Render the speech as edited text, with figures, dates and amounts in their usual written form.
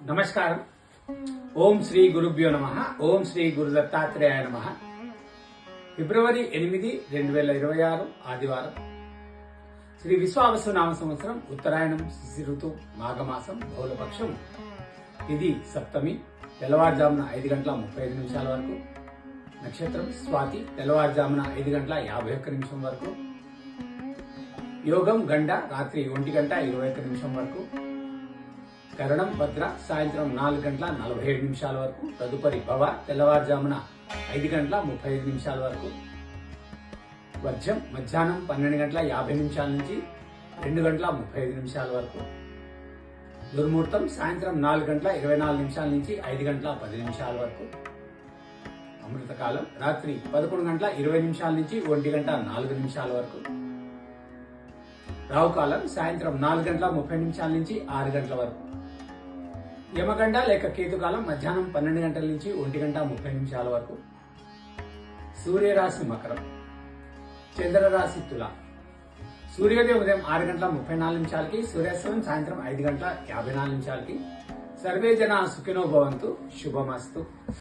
నమస్కారం. ఓం శ్రీ గురుభ్యో నమః. ఓం శ్రీ గురు దత్తాత్రేయాయ నమః. ఫిబ్రవరి 8, 2026 ఆదివారం. శ్రీ విశ్వావసు నామ సంవత్సరం ఉత్తరాయణం శిశిర ఋతువు మాఘమాసం బహుళపక్షం. ఇది సప్తమి తెల్లవారుజామున 5:35 వరకు. నక్షత్రం స్వాతి తెల్లవారుజామున 5:51 వరకు. యోగం గండ రాత్రి 1:21 వరకు. కరణం భద్ర సాయంత్రం 4:47 వరకు. తదుపరి భవ తెల్లవారుజామున 5:35 వరకు. వర్జం మధ్యాహ్నం 12:50 నుంచి 2:35 వరకు. దుర్ముహూర్తం సాయంత్రం 4:24 నుంచి 5:10 వరకు. అమృతకాలం రాత్రి 11:20 నుంచి 1:04 వరకు. రావుకాలం సాయంత్రం 4:30 నుంచి 6 వరకు. యమగండ లేక కేతుకాలం మధ్యాహ్నం 12 గంటల నుంచి 1:30 వరకు. సూర్యరాశి మకరం, చంద్రరాశి తుల. సూర్యోదయం ఉదయం 6:34 సూర్యాస్తమయం సాయంత్రం 5:54. సర్వే జన సుఖినో భవంతు. శుభమస్తు.